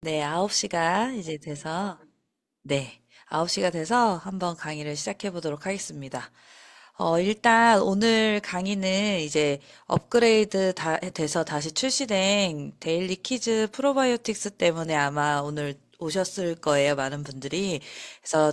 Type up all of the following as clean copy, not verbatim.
네, 9시가 이제 돼서, 네, 9시가 돼서 한번 강의를 시작해 보도록 하겠습니다. 일단 오늘 강의는 이제 업그레이드 돼서 다시 출시된 데일리 키즈 프로바이오틱스 때문에 아마 오늘 오셨을 거예요, 많은 분들이. 그래서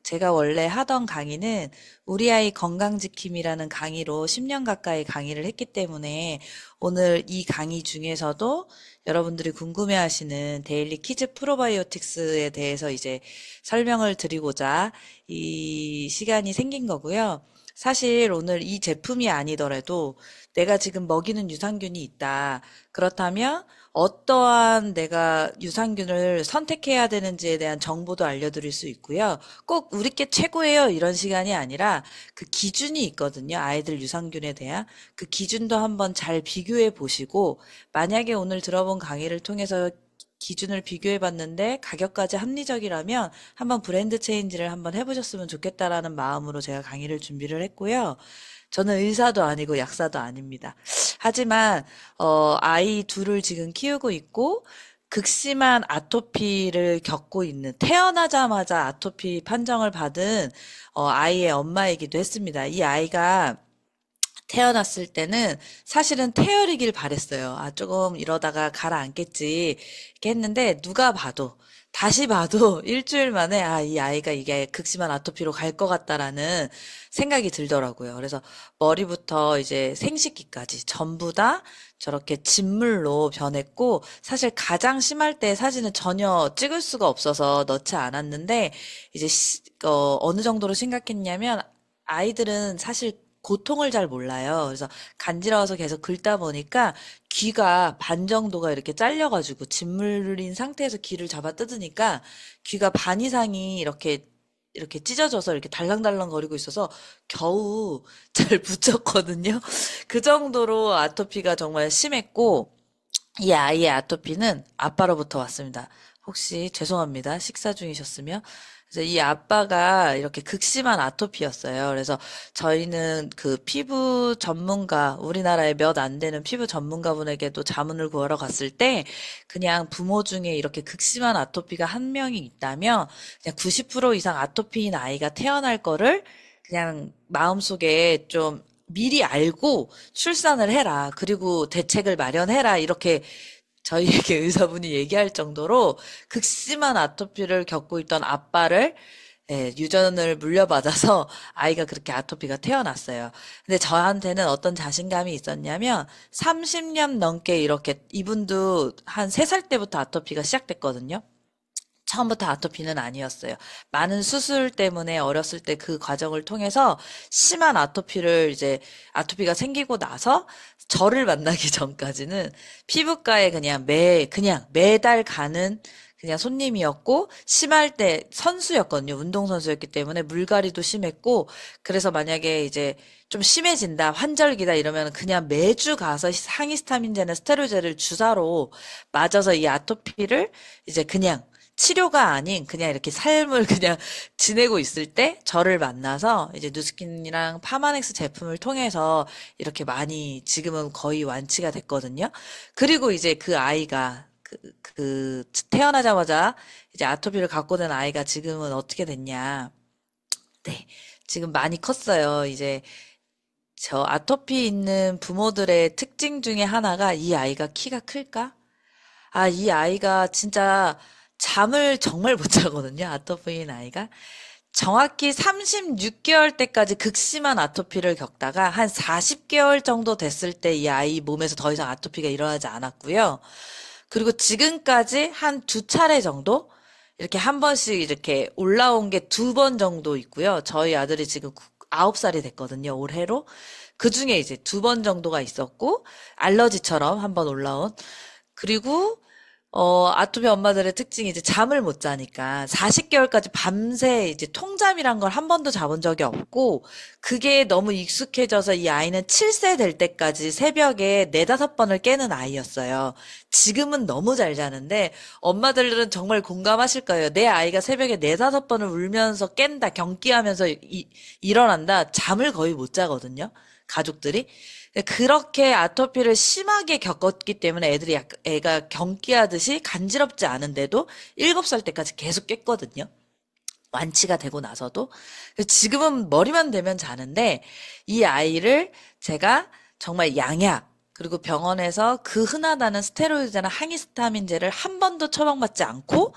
제가 원래 하던 강의는 우리 아이 건강지킴이라는 강의로 10년 가까이 강의를 했기 때문에 오늘 이 강의 중에서도 여러분들이 궁금해하시는 데일리 키즈 프로바이오틱스에 대해서 이제 설명을 드리고자 이 시간이 생긴 거고요. 사실 오늘 이 제품이 아니더라도 내가 지금 먹이는 유산균이 있다. 그렇다면 어떠한 내가 유산균을 선택해야 되는지에 대한 정보도 알려드릴 수 있고요. 꼭 우리 게 최고예요. 이런 시간이 아니라 그 기준이 있거든요. 아이들 유산균에 대한 그 기준도 한번 잘 비교해 보시고 만약에 오늘 들어본 강의를 통해서 기준을 비교해 봤는데 가격까지 합리적이라면 한번 브랜드 체인지를 한번 해보셨으면 좋겠다라는 마음으로 제가 강의를 준비를 했고요. 저는 의사도 아니고 약사도 아닙니다. 하지만 아이 둘을 지금 키우고 있고 극심한 아토피를 겪고 있는 태어나자마자 아토피 판정을 받은 아이의 엄마이기도 했습니다. 이 아이가 태어났을 때는 사실은 태열이길 바랬어요. 아, 조금 이러다가 가라앉겠지. 이렇게 했는데 누가 봐도 다시 봐도 일주일 만에 아, 이 아이가 이게 극심한 아토피로 갈 것 같다라는 생각이 들더라고요. 그래서 머리부터 이제 생식기까지 전부 다 저렇게 진물로 변했고 사실 가장 심할 때 사진은 전혀 찍을 수가 없어서 넣지 않았는데 이제 어느 정도로 심각했냐면 아이들은 사실 고통을 잘 몰라요. 그래서 간지러워서 계속 긁다 보니까 귀가 반 정도가 이렇게 잘려가지고 짓물린 상태에서 귀를 잡아 뜯으니까 귀가 반 이상이 이렇게 찢어져서 이렇게 달랑달랑 거리고 있어서 겨우 잘 붙였거든요. 그 정도로 아토피가 정말 심했고 이 아이의 아토피는 아빠로부터 왔습니다. 혹시 죄송합니다. 식사 중이셨으면. 그래서 이 아빠가 이렇게 극심한 아토피였어요. 그래서 저희는 그 피부 전문가, 우리나라에 몇 안 되는 피부 전문가분에게도 자문을 구하러 갔을 때 그냥 부모 중에 이렇게 극심한 아토피가 한 명이 있다면 그냥 90% 이상 아토피인 아이가 태어날 거를 그냥 마음속에 좀 미리 알고 출산을 해라. 그리고 대책을 마련해라. 이렇게 저희에게 의사분이 얘기할 정도로 극심한 아토피를 겪고 있던 아빠를 유전을 물려받아서 아이가 그렇게 아토피가 태어났어요. 근데 저한테는 어떤 자신감이 있었냐면 30년 넘게 이렇게 이분도 한 3살 때부터 아토피가 시작됐거든요. 처음부터 아토피는 아니었어요. 많은 수술 때문에 어렸을 때 그 과정을 통해서 심한 아토피를 이제 아토피가 생기고 나서 저를 만나기 전까지는 피부과에 그냥 매달 가는 그냥 손님이었고 심할 때 선수였거든요. 운동선수였기 때문에 물갈이도 심했고 그래서 만약에 이제 좀 심해진다, 환절기다 이러면 그냥 매주 가서 항히스타민제나 스테로이드를 주사로 맞아서 이 아토피를 이제 그냥 치료가 아닌 그냥 이렇게 삶을 그냥 지내고 있을 때 저를 만나서 이제 누스킨이랑 파마넥스 제품을 통해서 이렇게 많이 지금은 거의 완치가 됐거든요. 그리고 이제 그 아이가 태어나자마자 이제 아토피를 갖고 된 아이가 지금은 어떻게 됐냐. 네. 지금 많이 컸어요. 이제 저 아토피 있는 부모들의 특징 중에 하나가 이 아이가 키가 클까? 아, 이 아이가 진짜 잠을 정말 못 자거든요. 아토피인 아이가. 정확히 36개월 때까지 극심한 아토피를 겪다가 한 40개월 정도 됐을 때 이 아이 몸에서 더 이상 아토피가 일어나지 않았고요. 그리고 지금까지 한 2차례 정도? 이렇게 한 번씩 이렇게 올라온 게 2번 정도 있고요. 저희 아들이 지금 9살이 됐거든요. 올해로. 그 중에 이제 2번 정도가 있었고, 알러지처럼 한 번 올라온. 그리고 아토피 엄마들의 특징이 이제 잠을 못 자니까 40개월까지 밤새 이제 통잠이란 걸 한 번도 자본 적이 없고 그게 너무 익숙해져서 이 아이는 7세 될 때까지 새벽에 네다섯 번을 깨는 아이였어요. 지금은 너무 잘 자는데 엄마들은 정말 공감하실 거예요. 내 아이가 새벽에 네다섯 번을 울면서 깬다, 경기하면서 일어난다. 잠을 거의 못 자거든요. 가족들이. 그렇게 아토피를 심하게 겪었기 때문에 애가 경기하듯이 간지럽지 않은데도 7살 때까지 계속 깼거든요. 완치가 되고 나서도. 지금은 머리만 대면 자는데, 이 아이를 제가 정말 양약, 그리고 병원에서 그 흔하다는 스테로이드나 항히스타민제를 한 번도 처방받지 않고,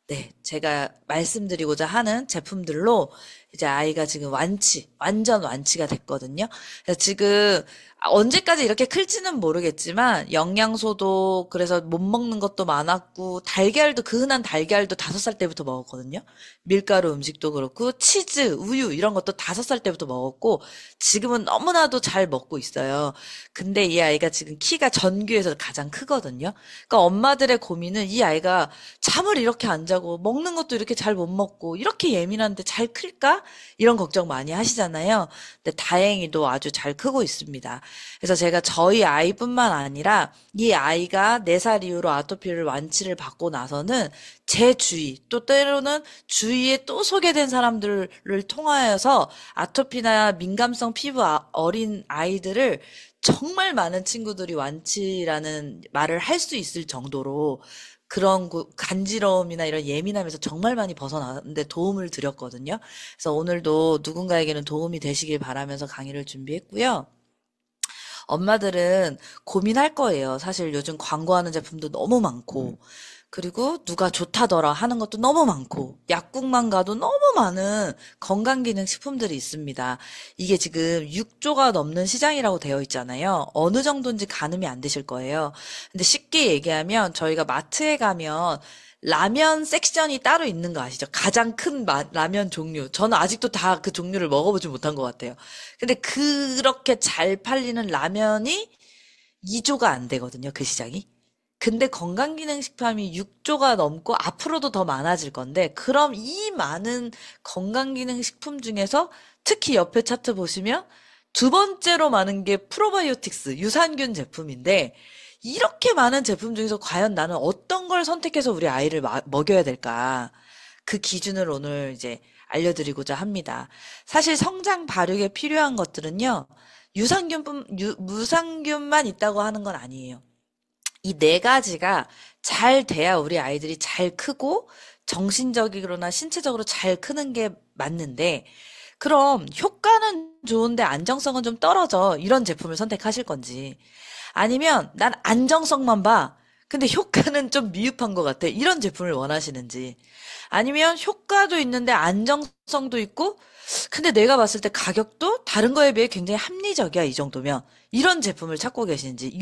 네, 제가 말씀드리고자 하는 제품들로 이제 아이가 지금 완전 완치가 됐거든요. 그래서 지금 언제까지 이렇게 클지는 모르겠지만 영양소도 그래서 못 먹는 것도 많았고 달걀도 그 흔한 달걀도 5살 때부터 먹었거든요. 밀가루 음식도 그렇고 치즈, 우유 이런 것도 5살 때부터 먹었고 지금은 너무나도 잘 먹고 있어요. 근데 이 아이가 지금 키가 전교에서 가장 크거든요. 그러니까 엄마들의 고민은 이 아이가 잠을 이렇게 안 자고 먹는 것도 이렇게 잘 못 먹고 이렇게 예민한데 잘 클까? 이런 걱정 많이 하시잖아요. 근데 다행히도 아주 잘 크고 있습니다. 그래서 제가 저희 아이뿐만 아니라 이 아이가 4살 이후로 아토피를 완치를 받고 나서는 제 주위 또 때로는 주위에 또 소개된 사람들을 통하여서 아토피나 민감성 피부 어린 아이들을 정말 많은 친구들이 완치라는 말을 할 수 있을 정도로 그런 간지러움이나 이런 예민함에서 정말 많이 벗어나는데 도움을 드렸거든요. 그래서 오늘도 누군가에게는 도움이 되시길 바라면서 강의를 준비했고요. 엄마들은 고민할 거예요. 사실 요즘 광고하는 제품도 너무 많고, 그리고 누가 좋다더라 하는 것도 너무 많고, 약국만 가도 너무 많은 건강기능식품들이 있습니다. 이게 지금 6조가 넘는 시장이라고 되어 있잖아요. 어느 정도인지 가늠이 안 되실 거예요. 근데 쉽게 얘기하면 저희가 마트에 가면 라면 섹션이 따로 있는 거 아시죠? 가장 큰 라면 종류. 저는 아직도 다 그 종류를 먹어보지 못한 것 같아요. 근데 그렇게 잘 팔리는 라면이 2조가 안 되거든요, 그 시장이. 근데 건강기능식품이 6조가 넘고 앞으로도 더 많아질 건데, 그럼 이 많은 건강기능식품 중에서 특히 옆에 차트 보시면 두 번째로 많은 게 프로바이오틱스, 유산균 제품인데, 이렇게 많은 제품 중에서 과연 나는 어떤 걸 선택해서 우리 아이를 먹여야 될까? 그 기준을 오늘 이제 알려드리고자 합니다. 사실 성장 발육에 필요한 것들은요, 무상균만 있다고 하는 건 아니에요. 이 4가지가 잘 돼야 우리 아이들이 잘 크고 정신적이거나 신체적으로 잘 크는 게 맞는데, 그럼 효과는 좋은데 안정성은 좀 떨어져. 이런 제품을 선택하실 건지. 아니면 난 안정성만 봐. 근데 효과는 좀 미흡한 것 같아. 이런 제품을 원하시는지. 아니면 효과도 있는데 안정성도 있고, 근데 내가 봤을 때 가격도 다른 거에 비해 굉장히 합리적이야, 이 정도면. 이런 제품을 찾고 계신지.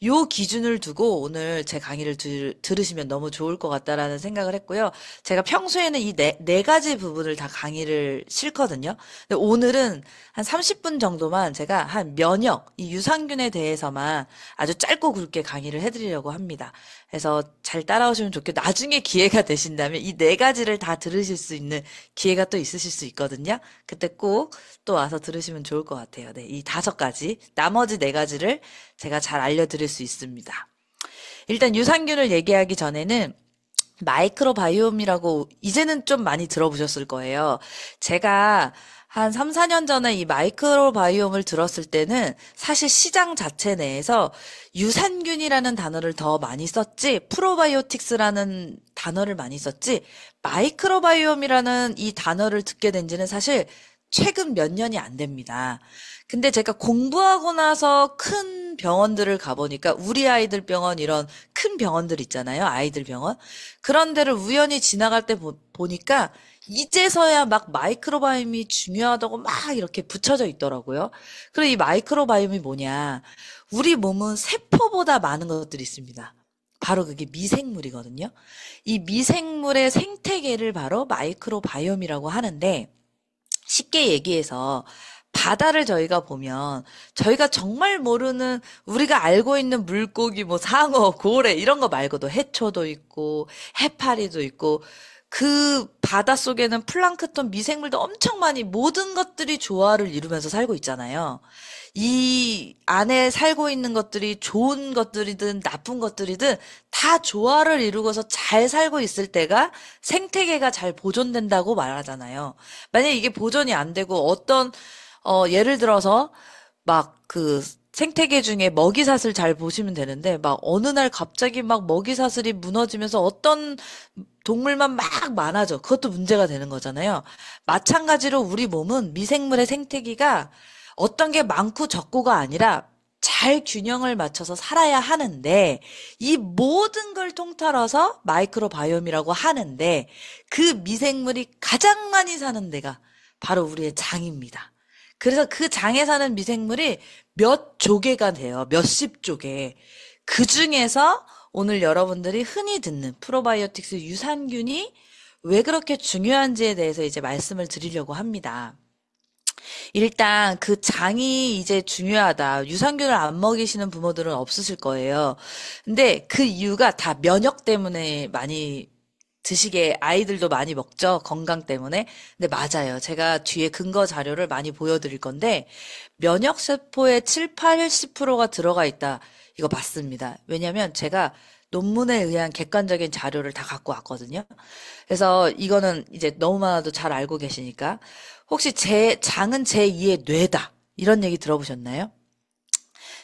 요 기준을 두고 오늘 제 강의를 들으시면 너무 좋을 것 같다라는 생각을 했고요. 제가 평소에는 이 네 가지 부분을 다 강의를 싫거든요. 근데 오늘은 한 30분 정도만 제가 한 면역, 이 유산균에 대해서만 아주 짧고 굵게 강의를 해드리려고 합니다. 그래서 잘 따라오시면 좋겠고, 나중에 기회가 되신다면 이 4가지를 다 들으실 수 있는 기회가 또 있으실 수 있거든요. 그때 꼭 또 와서 들으시면 좋을 것 같아요. 네, 이 5가지, 나머지 4가지를 제가 잘 알려드릴 수 있습니다. 일단 유산균을 얘기하기 전에는 마이크로바이옴이라고 이제는 좀 많이 들어보셨을 거예요. 제가 한 3, 4년 전에 이 마이크로바이옴을 들었을 때는 사실 시장 자체 내에서 유산균이라는 단어를 더 많이 썼지, 프로바이오틱스라는 단어를 많이 썼지, 마이크로바이옴이라는 이 단어를 듣게 된 지는 사실 최근 몇 년이 안 됩니다. 근데 제가 공부하고 나서 큰 병원들을 가보니까 우리 아이들 병원 이런 큰 병원들 있잖아요. 아이들 병원. 그런 데를 우연히 지나갈 때 보니까 이제서야 막 마이크로바이옴이 중요하다고 막 이렇게 붙여져 있더라고요. 그리고 이 마이크로바이옴이 뭐냐. 우리 몸은 세포보다 많은 것들이 있습니다. 바로 그게 미생물이거든요. 이 미생물의 생태계를 바로 마이크로바이옴이라고 하는데, 쉽게 얘기해서 바다를 저희가 보면 저희가 정말 모르는, 우리가 알고 있는 물고기 뭐 상어, 고래 이런 거 말고도 해초도 있고 해파리도 있고 그 바다 속에는 플랑크톤 미생물도 엄청 많이, 모든 것들이 조화를 이루면서 살고 있잖아요. 이 안에 살고 있는 것들이 좋은 것들이든 나쁜 것들이든 다 조화를 이루고서 잘 살고 있을 때가 생태계가 잘 보존된다고 말하잖아요. 만약에 이게 보존이 안 되고 예를 들어서 막 그 생태계 중에 먹이사슬 잘 보시면 되는데 막 어느 날 갑자기 막 먹이사슬이 무너지면서 어떤 동물만 막 많아져. 그것도 문제가 되는 거잖아요. 마찬가지로 우리 몸은 미생물의 생태계가 어떤 게 많고 적고가 아니라 잘 균형을 맞춰서 살아야 하는데 이 모든 걸 통틀어서 마이크로바이옴이라고 하는데 그 미생물이 가장 많이 사는 데가 바로 우리의 장입니다. 그래서 그 장에 사는 미생물이 몇 조개가 돼요. 몇십 조개. 그 중에서 오늘 여러분들이 흔히 듣는 프로바이오틱스 유산균이 왜 그렇게 중요한지에 대해서 이제 말씀을 드리려고 합니다. 일단 그 장이 이제 중요하다. 유산균을 안 먹이시는 부모들은 없으실 거예요. 근데 그 이유가 다 면역 때문에 많이 드시게 아이들도 많이 먹죠. 건강 때문에. 근데 맞아요. 제가 뒤에 근거 자료를 많이 보여드릴 건데 면역 세포의 7, 80%가 들어가 있다. 이거 맞습니다. 왜냐면 제가 논문에 의한 객관적인 자료를 다 갖고 왔거든요. 그래서 이거는 이제 너무 많아도 잘 알고 계시니까 혹시 제 장은 제2의 뇌다. 이런 얘기 들어보셨나요?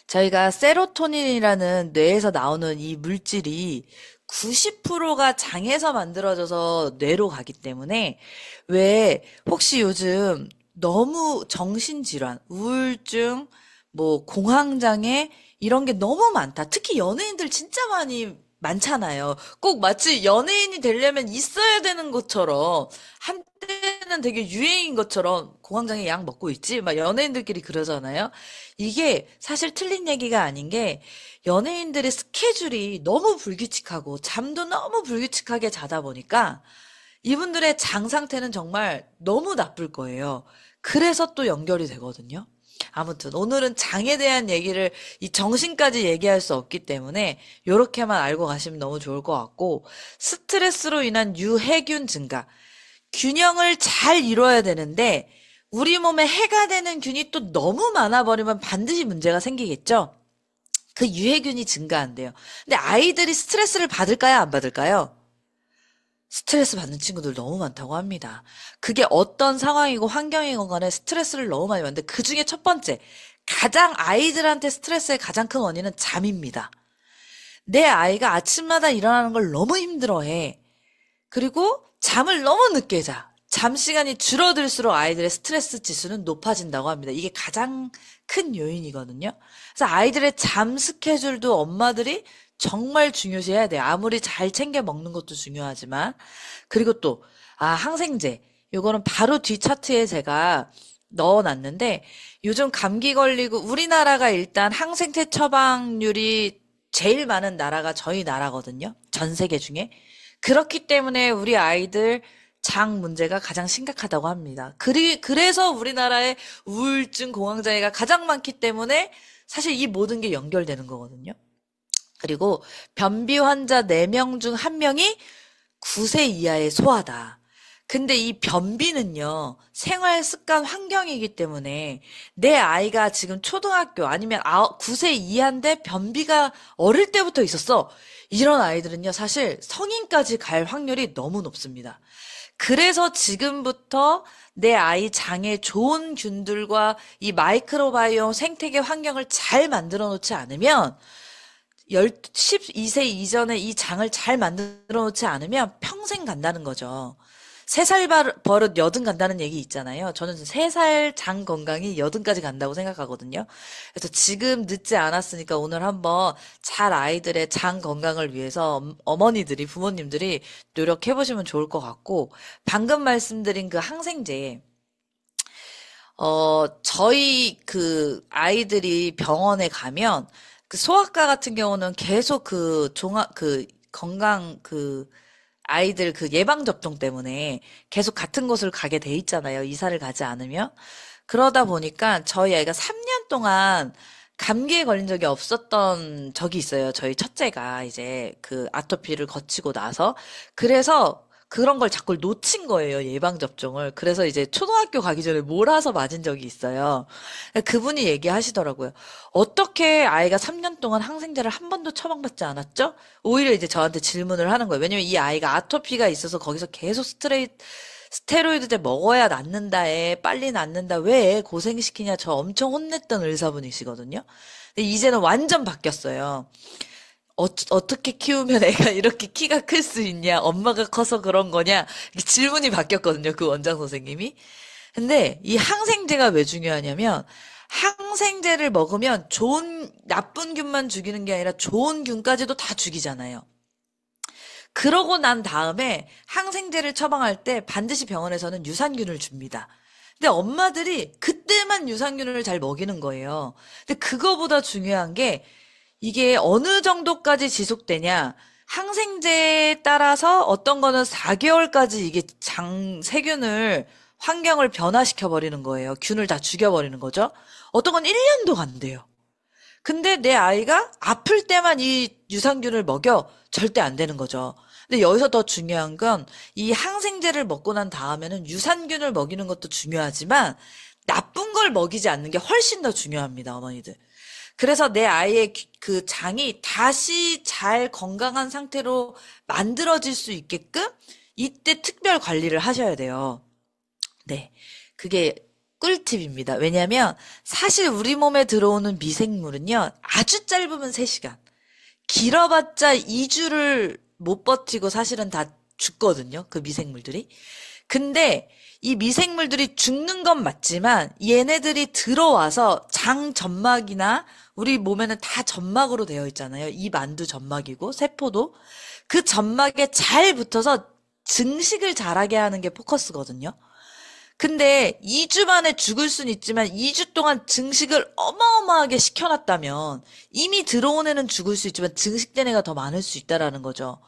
저희가 세로토닌이라는 뇌에서 나오는 이 물질이 90%가 장에서 만들어져서 뇌로 가기 때문에 왜 혹시 요즘 너무 정신질환, 우울증, 뭐 공황장애 이런 게 너무 많다. 특히 연예인들 진짜 많잖아요. 꼭 마치 연예인이 되려면 있어야 되는 것처럼 한때는 되게 유행인 것처럼 공황장애 약 먹고 있지? 막 연예인들끼리 그러잖아요. 이게 사실 틀린 얘기가 아닌 게 연예인들의 스케줄이 너무 불규칙하고 잠도 너무 불규칙하게 자다 보니까 이분들의 장 상태는 정말 너무 나쁠 거예요. 그래서 또 연결이 되거든요. 아무튼 오늘은 장에 대한 얘기를 이 정신까지 얘기할 수 없기 때문에 요렇게만 알고 가시면 너무 좋을 것 같고 스트레스로 인한 유해균 증가 균형을 잘 이뤄야 되는데 우리 몸에 해가 되는 균이 또 너무 많아 버리면 반드시 문제가 생기겠죠. 그 유해균이 증가한대요. 근데 아이들이 스트레스를 받을까요, 안 받을까요? 스트레스 받는 친구들 너무 많다고 합니다. 그게 어떤 상황이고 환경이건 간에 스트레스를 너무 많이 받는데 그 중에 첫 번째, 가장 아이들한테 스트레스의 가장 큰 원인은 잠입니다. 내 아이가 아침마다 일어나는 걸 너무 힘들어해. 그리고 잠을 너무 늦게 자. 잠 시간이 줄어들수록 아이들의 스트레스 지수는 높아진다고 합니다. 이게 가장 큰 요인이거든요. 그래서 아이들의 잠 스케줄도 엄마들이 정말 중요시해야 돼요. 아무리 잘 챙겨 먹는 것도 중요하지만. 그리고 또, 항생제. 요거는 바로 뒤 차트에 제가 넣어놨는데, 요즘 감기 걸리고, 우리나라가 일단 항생제 처방률이 제일 많은 나라가 저희 나라거든요. 전 세계 중에. 그렇기 때문에 우리 아이들 장 문제가 가장 심각하다고 합니다. 그래서 우리나라에 우울증, 공황장애가 가장 많기 때문에 사실 이 모든 게 연결되는 거거든요. 그리고 변비 환자 4명 중 1명이 9세 이하의 소아다. 근데 이 변비는요, 생활 습관 환경이기 때문에 내 아이가 지금 초등학교 아니면 9세 이하인데 변비가 어릴 때부터 있었어. 이런 아이들은요, 사실 성인까지 갈 확률이 너무 높습니다. 그래서 지금부터 내 아이 장에 좋은 균들과 이 마이크로바이옴 생태계 환경을 잘 만들어 놓지 않으면 12세 이전에 이 장을 잘 만들어 놓지 않으면 평생 간다는 거죠. 3살 버릇 여든 간다는 얘기 있잖아요. 저는 3살 장 건강이 여든까지 간다고 생각하거든요. 그래서 지금 늦지 않았으니까 오늘 한번 잘 아이들의 장 건강을 위해서 어머니들이, 부모님들이 노력해 보시면 좋을 것 같고, 방금 말씀드린 그 항생제, 저희 그 아이들이 병원에 가면 그 소아과 같은 경우는 계속 그 건강 아이들 그 예방 접종 때문에 계속 같은 곳을 가게 돼 있잖아요. 이사를 가지 않으면. 그러다 보니까 저희 아이가 3년 동안 감기에 걸린 적이 없었던 적이 있어요. 저희 첫째가 이제 그 아토피를 거치고 나서. 그래서 그런 걸 자꾸 놓친 거예요. 예방접종을. 그래서 이제 초등학교 가기 전에 몰아서 맞은 적이 있어요. 그분이 얘기하시더라고요. 어떻게 아이가 3년 동안 항생제를 한 번도 처방받지 않았죠? 오히려 이제 저한테 질문을 하는 거예요. 왜냐면 이 아이가 아토피가 있어서 거기서 계속 스테로이드제 먹어야 낫는다, 애. 빨리 낫는다. 왜 애 고생시키냐. 저 엄청 혼냈던 의사분이시거든요. 근데 이제는 완전 바뀌었어요. 어떻게 키우면 애가 이렇게 키가 클 수 있냐? 엄마가 커서 그런 거냐? 이렇게 질문이 바뀌었거든요. 그 원장 선생님이. 근데 이 항생제가 왜 중요하냐면 항생제를 먹으면 나쁜 균만 죽이는 게 아니라 좋은 균까지도 다 죽이잖아요. 그러고 난 다음에 항생제를 처방할 때 반드시 병원에서는 유산균을 줍니다. 근데 엄마들이 그때만 유산균을 잘 먹이는 거예요. 근데 그거보다 중요한 게 이게 어느 정도까지 지속되냐. 항생제에 따라서 어떤 거는 4개월까지 이게 세균을 환경을 변화시켜 버리는 거예요. 균을 다 죽여버리는 거죠. 어떤 건 1년도 안 돼요. 근데 내 아이가 아플 때만 이 유산균을 먹여 절대 안 되는 거죠. 근데 여기서 더 중요한 건 이 항생제를 먹고 난 다음에는 유산균을 먹이는 것도 중요하지만 나쁜 걸 먹이지 않는 게 훨씬 더 중요합니다, 어머니들. 그래서 내 아이의 그 장이 다시 잘 건강한 상태로 만들어질 수 있게끔 이때 특별 관리를 하셔야 돼요. 네. 그게 꿀팁입니다. 왜냐면 사실 우리 몸에 들어오는 미생물은요, 아주 짧으면 3시간, 길어봤자 2주를 못 버티고 사실은 다 죽거든요. 그 미생물들이. 근데 이 미생물들이 죽는 건 맞지만 얘네들이 들어와서 장 점막이나 우리 몸에는 다 점막으로 되어 있잖아요. 입 안도 점막이고 세포도 그 점막에 잘 붙어서 증식을 잘하게 하는 게 포커스거든요. 근데 2주 만에 죽을 순 있지만 2주 동안 증식을 어마어마하게 시켜놨다면 이미 들어온 애는 죽을 수 있지만 증식된 애가 더 많을 수 있다라는 거죠.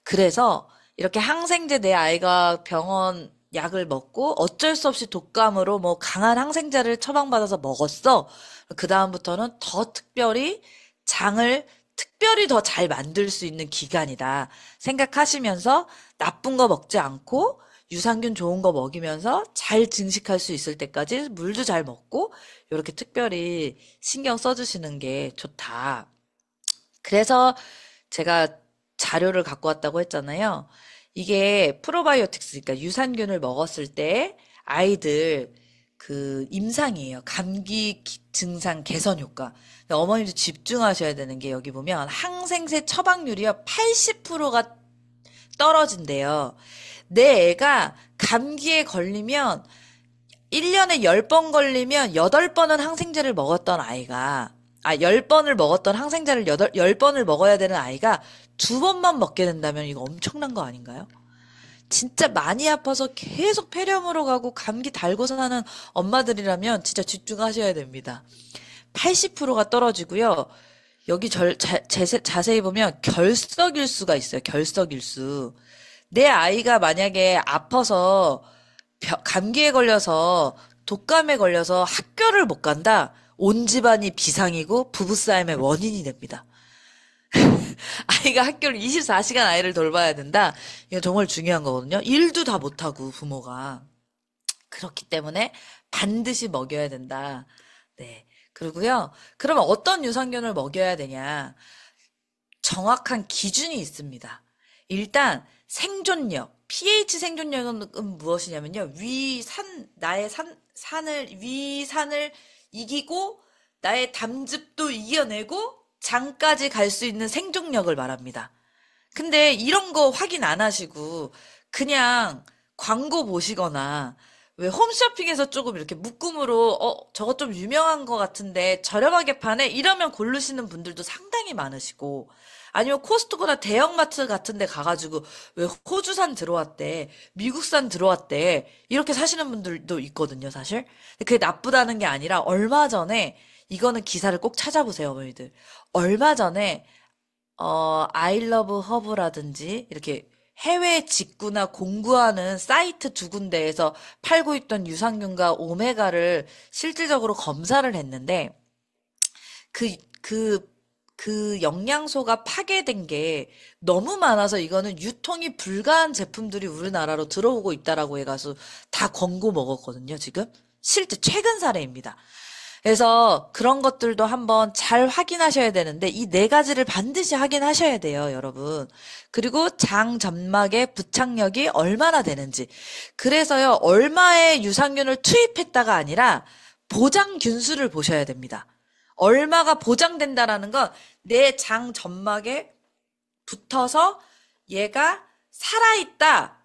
그래서 이렇게 항생제 내 아이가 병원 약을 먹고 어쩔 수 없이 독감으로 뭐 강한 항생제를 처방받아서 먹었어. 그다음부터는 더 특별히 장을 특별히 더 잘 만들 수 있는 기간이다 생각하시면서 나쁜 거 먹지 않고 유산균 좋은 거 먹이면서 잘 증식할 수 있을 때까지 물도 잘 먹고 이렇게 특별히 신경 써주시는 게 좋다. 그래서 제가 자료를 갖고 왔다고 했잖아요. 이게 프로바이오틱스, 그러니까 유산균을 먹었을 때 아이들 그 임상이에요. 감기 증상 개선 효과. 근데 어머니도 집중하셔야 되는 게 여기 보면 항생제 처방률이요. 80%가 떨어진대요. 내 애가 감기에 걸리면 1년에 10번 걸리면 8번은 항생제를 먹었던 아이가 10번을 먹었던 항생제를 10번을 먹어야 되는 아이가 2번만 먹게 된다면 이거 엄청난 거 아닌가요? 진짜 많이 아파서 계속 폐렴으로 가고 감기 달고 사는 엄마들이라면 진짜 집중하셔야 됩니다. 80%가 떨어지고요. 여기 자세히 보면 결석일수가 있어요. 결석일수. 내 아이가 만약에 아파서 감기에 걸려서 독감에 걸려서 학교를 못 간다. 온 집안이 비상이고 부부싸움의 원인이 됩니다. 아이가 학교를 24시간 아이를 돌봐야 된다. 이거 정말 중요한 거거든요. 일도 다 못하고 부모가. 그렇기 때문에 반드시 먹여야 된다. 네. 그리고요. 그러면 어떤 유산균을 먹여야 되냐? 정확한 기준이 있습니다. 일단 생존력, pH 생존력은 무엇이냐면요. 위산을 이기고 나의 담즙도 이겨내고 장까지 갈 수 있는 생존력을 말합니다. 근데 이런 거 확인 안 하시고 그냥 광고 보시거나 왜 홈쇼핑에서 조금 이렇게 묶음으로 저거 좀 유명한 거 같은데 저렴하게 파네 이러면 고르시는 분들도 상당히 많으시고 아니면 코스트코나 대형마트 같은 데 가가지고 왜 호주산 들어왔대 미국산 들어왔대 이렇게 사시는 분들도 있거든요 사실. 근데 그게 나쁘다는 게 아니라 얼마 전에 이거는 기사를 꼭 찾아보세요 어머니들. 얼마 전에 아이러브 허브라든지 이렇게 해외 직구나 공구하는 사이트 2군데에서 팔고 있던 유산균과 오메가를 실질적으로 검사를 했는데 그, 그, 그 영양소가 파괴된 게 너무 많아서 이거는 유통이 불가한 제품들이 우리나라로 들어오고 있다라고 해가지고 다 권고 먹었거든요, 지금. 실제 최근 사례입니다. 그래서 그런 것들도 한번 잘 확인하셔야 되는데 이 네 가지를 반드시 확인하셔야 돼요, 여러분. 그리고 장 점막의 부착력이 얼마나 되는지. 그래서요, 얼마의 유산균을 투입했다가 아니라 보장 균수를 보셔야 됩니다. 얼마가 보장된다라는 건 내 장 점막에 붙어서 얘가 살아있다.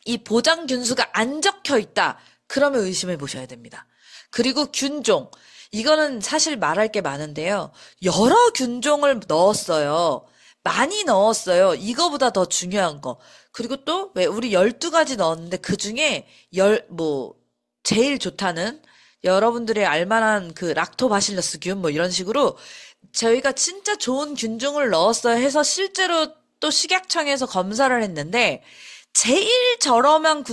이 보장 균수가 안 적혀 있다. 그러면 의심해 보셔야 됩니다. 그리고 균종. 이거는 사실 말할 게 많은데요. 여러 균종을 넣었어요. 많이 넣었어요. 이거보다 더 중요한 거. 그리고 또, 왜, 우리 12가지 넣었는데 그 중에 제일 좋다는 여러분들이 알만한 그 락토바실러스균 뭐 이런 식으로 저희가 진짜 좋은 균종을 넣었어요 해서 실제로 또 식약청에서 검사를 했는데 제일 저렴한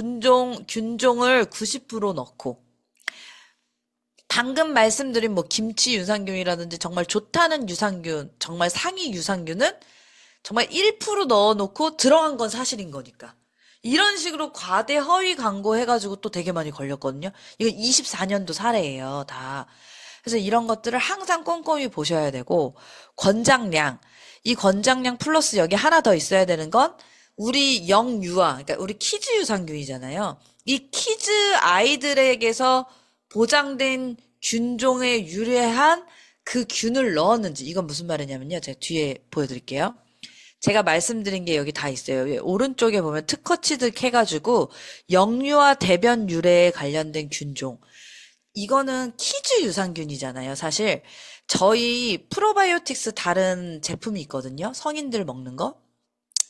균종을 90% 넣고 방금 말씀드린 뭐 김치 유산균이라든지 정말 좋다는 유산균, 정말 상위 유산균은 정말 1% 넣어놓고 들어간 건 사실인 거니까. 이런 식으로 과대 허위 광고 해가지고 또 되게 많이 걸렸거든요. 이거 24년도 사례예요, 다. 그래서 이런 것들을 항상 꼼꼼히 보셔야 되고, 권장량. 이 권장량 플러스 여기 하나 더 있어야 되는 건, 우리 영유아, 그러니까 우리 키즈 유산균이잖아요. 이 키즈 아이들에게서 보장된 균종에 유래한 그 균을 넣었는지, 이건 무슨 말이냐면요. 제가 뒤에 보여드릴게요. 제가 말씀드린 게 여기 다 있어요. 오른쪽에 보면 특허 취득해가지고 영유아 대변 유래에 관련된 균종. 이거는 키즈 유산균이잖아요. 사실 저희 프로바이오틱스 다른 제품이 있거든요. 성인들 먹는 거.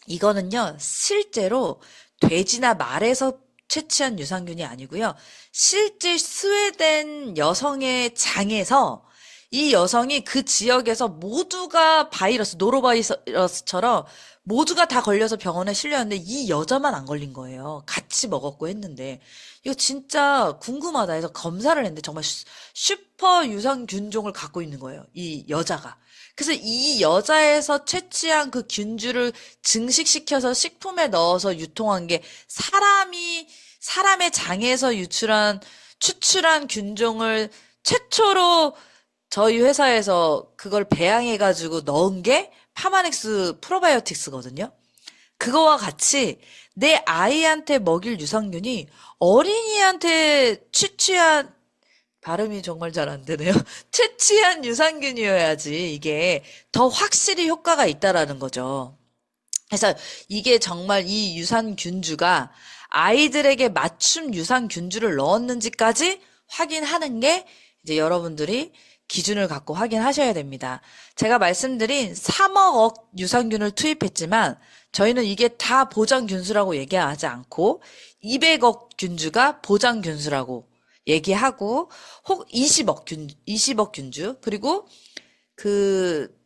이거는요. 실제로 돼지나 말에서 채취한 유산균이 아니고요. 실제 스웨덴 여성의 장에서 이 여성이 그 지역에서 모두가 노로바이러스처럼 모두가 다 걸려서 병원에 실렸는데 이 여자만 안 걸린 거예요. 같이 먹었고 했는데. 이거 진짜 궁금하다 해서 검사를 했는데 정말 슈퍼 유산균종을 갖고 있는 거예요. 이 여자가. 그래서 이 여자에서 채취한 그 균주를 증식시켜서 식품에 넣어서 유통한 게 사람의 장에서 추출한 균종을 최초로 저희 회사에서 그걸 배양해가지고 넣은 게 파마넥스 프로바이오틱스거든요. 그거와 같이 내 아이한테 먹일 유산균이 어린이한테 발음이 정말 잘 안 되네요. 채취한 유산균이어야지 이게 더 확실히 효과가 있다라는 거죠. 그래서 이게 정말 이 유산균주가 아이들에게 맞춤 유산균주를 넣었는지까지 확인하는 게 이제 여러분들이 기준을 갖고 확인하셔야 됩니다. 제가 말씀드린 3억 유산균을 투입했지만 저희는 이게 다 보장균수라고 얘기하지 않고 200억 균주가 보장균수라고 얘기하고 혹 20억 균주 그리고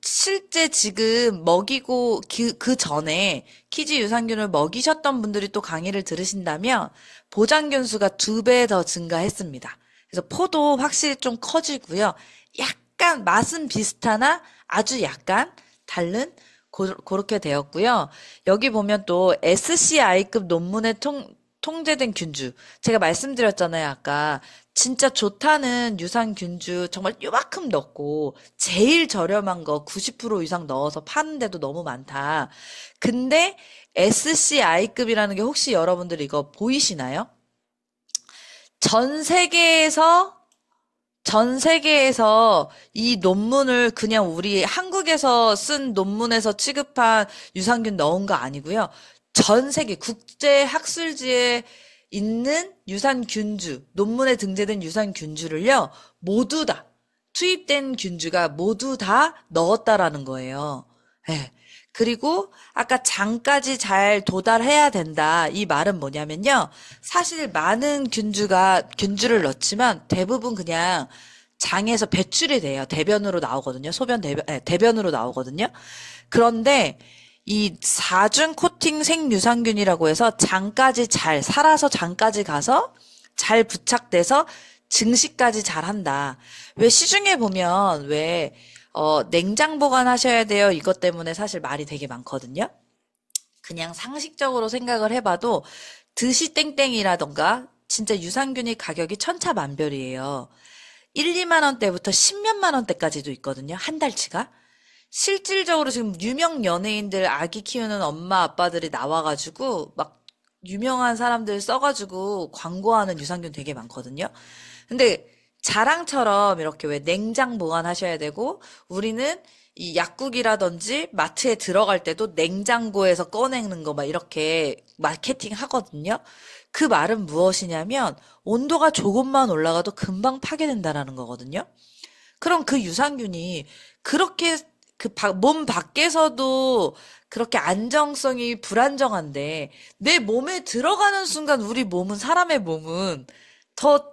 실제 지금 먹이고 그 전에 키즈 유산균을 먹이셨던 분들이 또 강의를 들으신다면 보장균수가 2배 더 증가했습니다. 그래서 포도 확실히 좀 커지고요. 약간 맛은 비슷하나 아주 약간 다른 그렇게 되었고요. 여기 보면 또 SCI급 논문에 통제된 균주. 제가 말씀드렸잖아요, 아까. 진짜 좋다는 유산균주 정말 요만큼 넣고 제일 저렴한 거 90% 이상 넣어서 파는데도 너무 많다. 근데 SCI급이라는 게 혹시 여러분들 이거 보이시나요? 전 세계에서 전 세계에서 이 논문을 그냥 우리 한국에서 쓴 논문에서 취급한 유산균 넣은 거 아니고요. 전 세계 국제 학술지에 있는 유산균주, 논문에 등재된 유산균주를요, 모두 다, 투입된 균주가 모두 다 넣었다라는 거예요. 예. 그리고 아까 장까지 잘 도달해야 된다. 이 말은 뭐냐면요. 사실 많은 균주를 넣지만 대부분 그냥 장에서 배출이 돼요. 대변으로 나오거든요. 대변으로 나오거든요. 그런데 이 4중 코팅 생유산균이라고 해서 살아서 장까지 가서 잘 부착돼서 증식까지 잘 한다. 왜 시중에 보면 냉장 보관하셔야 돼요. 이것 때문에 사실 말이 되게 많거든요. 그냥 상식적으로 생각을 해봐도 드시 땡땡이라던가 진짜 유산균이 가격이 천차만별이에요. 1, 2만 원대부터 10몇만 원대까지도 있거든요. 한 달치가. 실질적으로 지금 유명 연예인들 아기 키우는 엄마 아빠들이 나와가지고 막 유명한 사람들 써가지고 광고하는 유산균 되게 많거든요. 근데 자랑처럼 이렇게 왜 냉장 보관하셔야 되고 우리는 이 약국이라든지 마트에 들어갈 때도 냉장고에서 꺼내는 거 막 이렇게 마케팅 하거든요. 그 말은 무엇이냐면 온도가 조금만 올라가도 금방 파괴된다라는 거거든요. 그럼 그 유산균이 그렇게 몸 밖에서도 그렇게 안정성이 불안정한데 내 몸에 들어가는 순간 우리 몸은 사람의 몸은 더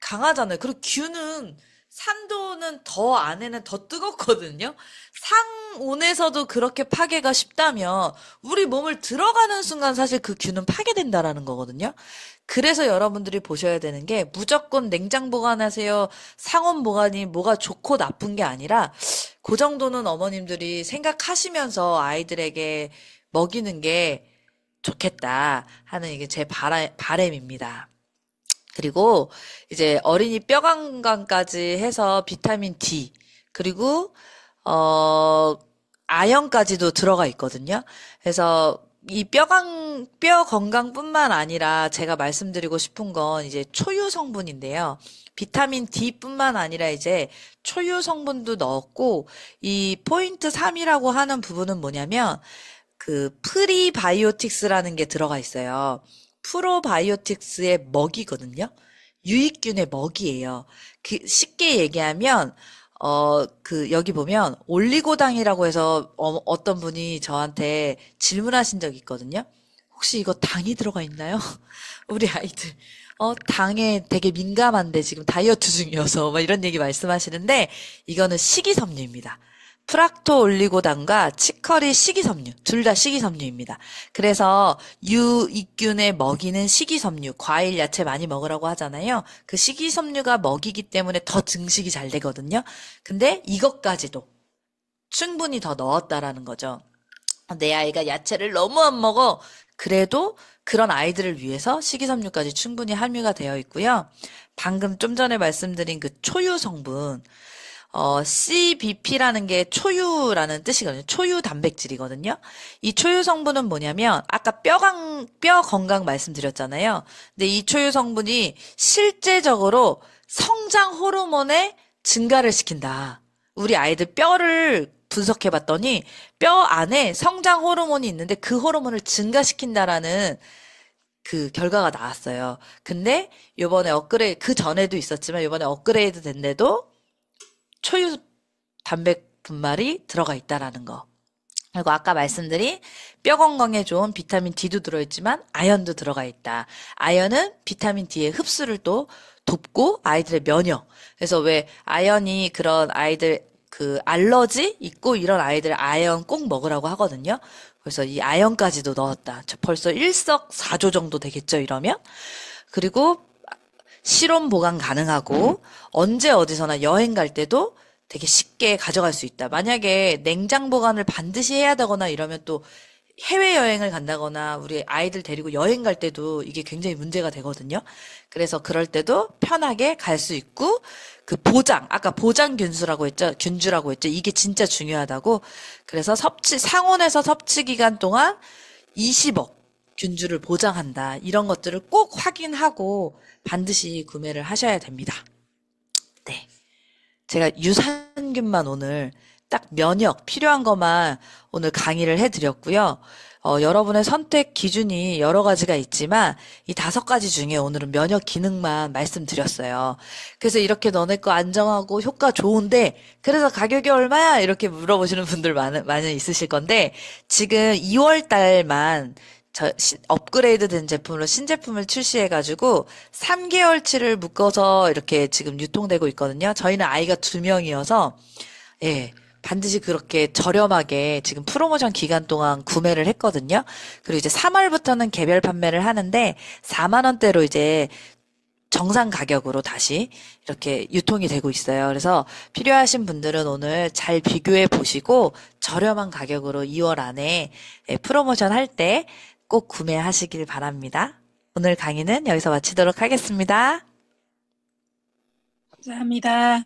강하잖아요. 그리고 균은 산도는 더 안에는 더 뜨겁거든요. 상온에서도 그렇게 파괴가 쉽다면 우리 몸을 들어가는 순간 사실 그 균은 파괴된다라는 거거든요. 그래서 여러분들이 보셔야 되는 게 무조건 냉장 보관하세요. 상온 보관이 뭐가 좋고 나쁜 게 아니라 그 정도는 어머님들이 생각하시면서 아이들에게 먹이는 게 좋겠다 하는 이게 제 바램입니다. 그리고 이제 어린이 뼈 건강까지 해서 비타민 D 그리고 어 아연까지도 들어가 있거든요. 그래서 이 뼈 건강뿐만 아니라 제가 말씀드리고 싶은 건 이제 초유 성분인데요. 비타민 D뿐만 아니라 이제 초유 성분도 넣었고 이 포인트 3이라고 하는 부분은 뭐냐면 그 프리바이오틱스라는 게 들어가 있어요. 프로바이오틱스의 먹이거든요. 유익균의 먹이에요. 쉽게 얘기하면 여기 보면 올리고당이라고 해서 어떤 분이 저한테 질문하신 적이 있거든요. 혹시 이거 당이 들어가 있나요? 우리 아이들 당에 되게 민감한데 지금 다이어트 중이어서 막 이런 얘기 말씀하시는데 이거는 식이섬유입니다. 프락토 올리고당과 치커리 식이섬유, 둘 다 식이섬유입니다. 그래서 유익균에 먹이는 식이섬유, 과일, 야채 많이 먹으라고 하잖아요. 그 식이섬유가 먹이기 때문에 더 증식이 잘 되거든요. 근데 이것까지도 충분히 더 넣었다라는 거죠. 내 아이가 야채를 너무 안 먹어. 그래도 그런 아이들을 위해서 식이섬유까지 충분히 함유가 되어 있고요. 방금 좀 전에 말씀드린 그 초유 성분, CBP라는 게 초유라는 뜻이거든요. 초유 단백질이거든요. 이 초유 성분은 뭐냐면, 아까 뼈 건강 말씀드렸잖아요. 근데 이 초유 성분이 실제적으로 성장 호르몬의 증가를 시킨다. 우리 아이들 뼈를 분석해 봤더니 뼈 안에 성장 호르몬이 있는데 그 호르몬을 증가시킨다라는 그 결과가 나왔어요. 근데 요번에 그 전에도 있었지만 요번에 업그레이드 된데도 초유 단백 분말이 들어가 있다라는 거. 그리고 아까 말씀드린 뼈 건강에 좋은 비타민 D도 들어있지만 아연도 들어가 있다. 아연은 비타민 D의 흡수를 또 돕고 아이들의 면역. 그래서 왜 아연이 그런 아이들 그 알러지 있고 이런 아이들 아연 꼭 먹으라고 하거든요. 그래서 이 아연까지도 넣었다. 벌써 일석사조 정도 되겠죠, 이러면? 그리고 실온 보관 가능하고 언제 어디서나 여행 갈 때도 되게 쉽게 가져갈 수 있다. 만약에 냉장 보관을 반드시 해야 되거나 이러면 또 해외여행을 간다거나 우리 아이들 데리고 여행 갈 때도 이게 굉장히 문제가 되거든요. 그래서 그럴 때도 편하게 갈 수 있고 그 아까 보장 균주라고 했죠. 이게 진짜 중요하다고. 그래서 상온에서 섭취 기간 동안 20억 균주를 보장한다. 이런 것들을 꼭 확인하고 반드시 구매를 하셔야 됩니다. 네. 제가 유산균만 오늘 딱 면역 필요한 것만 오늘 강의를 해드렸고요. 여러분의 선택 기준이 여러 가지가 있지만 이 5가지 중에 오늘은 면역 기능만 말씀드렸어요. 그래서 이렇게 너네 거 안정하고 효과 좋은데 그래서 가격이 얼마야? 이렇게 물어보시는 분들 많이 있으실 건데 지금 2월 달만 업그레이드 된 제품으로 신제품을 출시해가지고 3개월치를 묶어서 이렇게 지금 유통되고 있거든요. 저희는 아이가 2명이어서 예, 반드시 그렇게 저렴하게 지금 프로모션 기간 동안 구매를 했거든요. 그리고 이제 3월부터는 개별 판매를 하는데 4만 원대로 이제 정상 가격으로 다시 이렇게 유통이 되고 있어요. 그래서 필요하신 분들은 오늘 잘 비교해 보시고 저렴한 가격으로 2월 안에 프로모션 할 때 꼭 구매하시길 바랍니다. 오늘 강의는 여기서 마치도록 하겠습니다. 감사합니다.